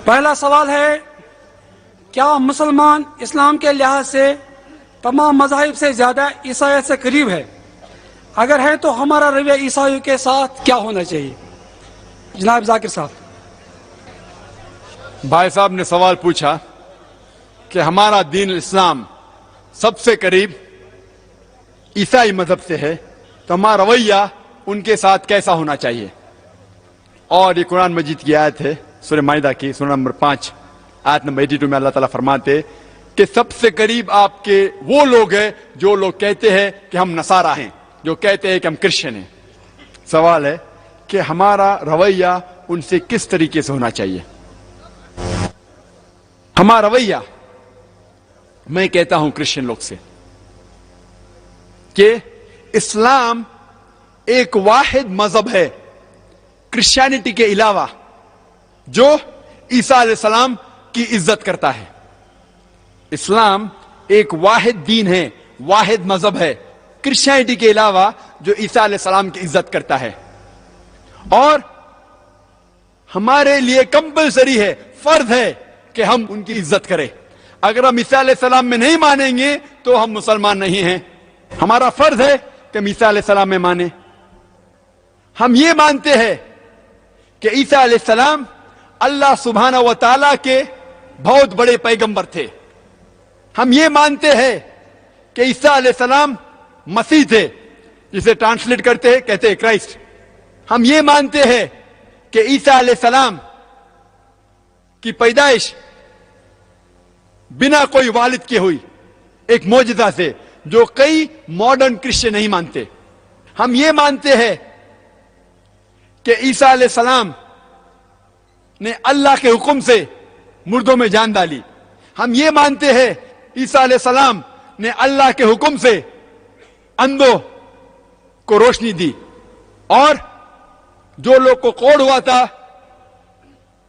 پہلا سوال ہے، کیا مسلمان اسلام کے لحاظ سے تمام مذاہب سے زیادہ عیسائیت سے قریب ہے؟ اگر ہے تو ہمارا رویہ عیسائیوں کے ساتھ کیا ہونا چاہیے؟ جناب ذاکر صاحب۔ بھائی صاحب نے سوال پوچھا کہ ہمارا دین اسلام سب سے قریب عیسائی مذہب سے ہے، تو ہمارا رویہ ان کے ساتھ کیسا ہونا چاہیے؟ اور یہ قرآن مجید کی آیت ہے، سورہ مائدہ کی سورہ نمبر 5 آیت نمبر 82 میں اللہ تعالیٰ فرماتے کہ سب سے قریب آپ کے وہ لوگ ہیں جو لوگ کہتے ہیں کہ ہم نصارہ ہیں، جو کہتے ہیں کہ ہم کرسچن ہیں۔ سوال ہے کہ ہمارا رویہ ان سے کس طریقے سے ہونا چاہیے؟ ہمارا رویہ، میں کہتا ہوں کرسچن لوگ سے کہ اسلام ایک واحد مذہب ہے کرسچینٹی کے علاوہ جو عیسیٰ علیہ السلام کی عزت کرتا ہے۔ اسلام ایک واحد دین ہے، واحد مذہب ہے کرسچینٹی کے علاوہ جو عیسیٰ علیہ السلام کی عزت کرتا ہے، اور ہمارے لیے کمپلسری ہے، فرض ہے کہ ہم ان کی عزت کریں۔ اگر ہم عیسیٰ علیہ السلام میں نہیں مانیں گے تو ہم مسلمان نہیں ہیں۔ ہمارا فرض ہے کہ ہم عیسیٰ علیہ السلام میں مانیں۔ ہم یہ مانتے ہیں کہ عیسیٰ علیہ السلام اللہ سبحانہ و تعالیٰ کے بہت بڑے پیغمبر تھے۔ ہم یہ مانتے ہیں کہ عیسیٰ علیہ السلام مسیح تھے، جسے ٹرانسلیٹ کرتے ہیں کہتے ہیں کرائسٹ۔ ہم یہ مانتے ہیں کہ عیسیٰ علیہ السلام کی پیدائش بنا کوئی والد کے ہوئی، ایک معجزہ سے، جو کئی ماڈرن کرسچن نہیں مانتے۔ ہم یہ مانتے ہیں کہ عیسیٰ علیہ السلام نے اللہ کے حکم سے مردوں میں جان ڈالی۔ ہم یہ مانتے ہیں عیسیٰ علیہ السلام نے اللہ کے حکم سے اندھوں کو روشنی دی، اور جو لوگ کو کوڑ ہوا تھا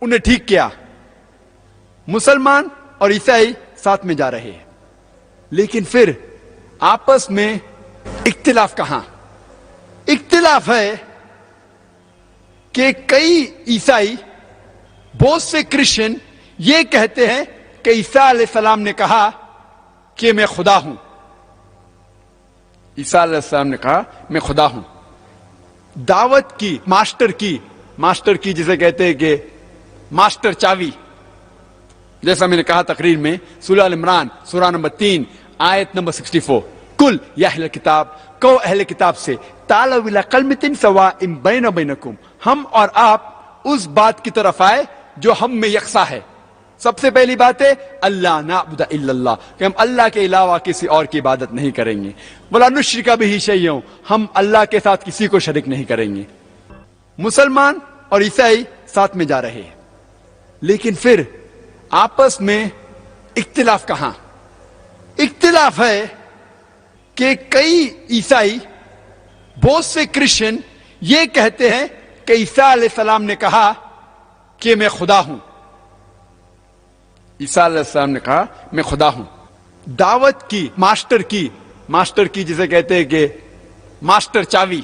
انہیں ٹھیک کیا۔ مسلمان اور عیسائی ساتھ میں جا رہے ہیں، لیکن پھر آپس میں اختلاف کہاں؟ اختلاف ہے کہ کئی عیسائی، بہت سے کرسچن یہ کہتے ہیں کہ عیسیٰ علیہ السلام نے کہا کہ میں خدا ہوں۔ عیسیٰ علیہ السلام نے کہا میں خدا ہوں۔ دعوت کی ماسٹر کی جسے کہتے ہیں کہ ماسٹر چاوی، جیسا میں نے کہا تقریر میں، سورہ ال عمران سورہ نمبر 3 آیت نمبر 64، کل یا اہل کتاب، کہو اہل کتاب سے، تعالوا الی کلمۃ سواء بین وبینکم، ہم اور آپ اس بات کی طرف آئے جو ہم میں یکساں ہے۔ سب سے پہلی بات ہے اللہ نعبد الا اللہ، کہ ہم اللہ کے علاوہ کسی اور کی عبادت نہیں کریں گے۔ ولا نشرک بہ شیئا، ہم اللہ کے ساتھ کسی کو شریک نہیں کریں گے۔ مسلمان اور عیسائی ساتھ میں جا رہے ہیں، لیکن پھر آپس میں اختلاف کہاں؟ اختلاف ہے کہ کئی عیسائی، بہت سے کرسچن یہ کہتے ہیں کہ عیسیٰ علیہ السلام نے کہا کہ میں خدا ہوں۔ عیسیٰ علیہ السلام نے کہا میں خدا ہوں۔ دعوت کی ماسٹر کی جسے کہتے ہیں کہ ماسٹر چاوی،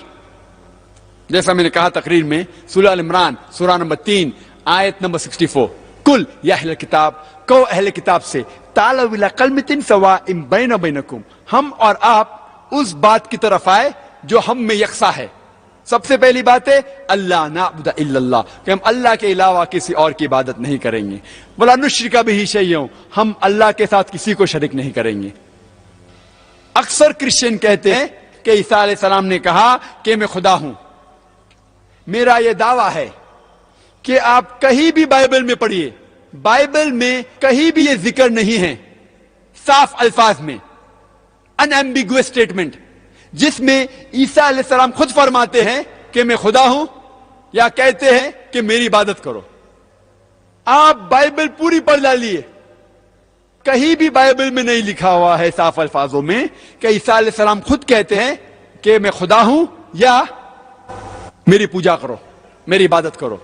جیسا میں نے کہا تقریر میں، سورہ ال عمران سورہ نمبر 3 آیت نمبر 64، کل یا اہل کتاب، کہو اہل کتاب سے، تعالوا الی کلمۃ سواء بین وبینکم، ہم اور آپ اس بات کی طرف آئے جو ہم میں یکساں ہے۔ سب سے پہلی بات ہے اللہ نعبد الا اللہ، کہ ہم اللہ کے علاوہ کسی اور کی عبادت نہیں کریں گے۔ ولا نشرک بہ شیئا، ہم اللہ کے ساتھ کسی کو شریک نہیں کریں گے۔ اکثر کرسچن کہتے ہیں کہ عیسیٰ علیہ السلام نے کہا کہ میں خدا ہوں۔ میرا یہ دعویٰ ہے کہ آپ کہیں بھی بائبل میں پڑھیے، بائبل میں کہیں بھی یہ ذکر نہیں ہے صاف الفاظ میں، ان ایمبیگوس اسٹیٹمنٹ، جس میں عیسیٰ علیہ السلام خود فرماتے ہیں کہ میں خدا ہوں، یا کہتے ہیں کہ میری عبادت کرو۔ آپ بائبل پوری پڑھ ڈالیے، کہیں بھی بائبل میں نہیں لکھا ہوا ہے صاف الفاظوں میں کہ عیسیٰ علیہ السلام خود کہتے ہیں کہ میں خدا ہوں یا میری پوجا کرو، میری عبادت کرو۔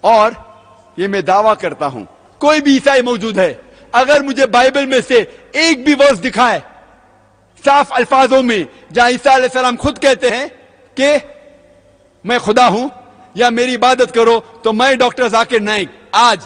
اور یہ میں دعویٰ کرتا ہوں، کوئی بھی عیسائی موجود ہے، اگر مجھے بائبل میں سے ایک بھی ورس دکھائے صاف الفاظوں میں جہاں عیسیٰ علیہ السلام خود کہتے ہیں کہ میں خدا ہوں یا میری عبادت کرو، تو میں ڈاکٹر ذاکر نائک آج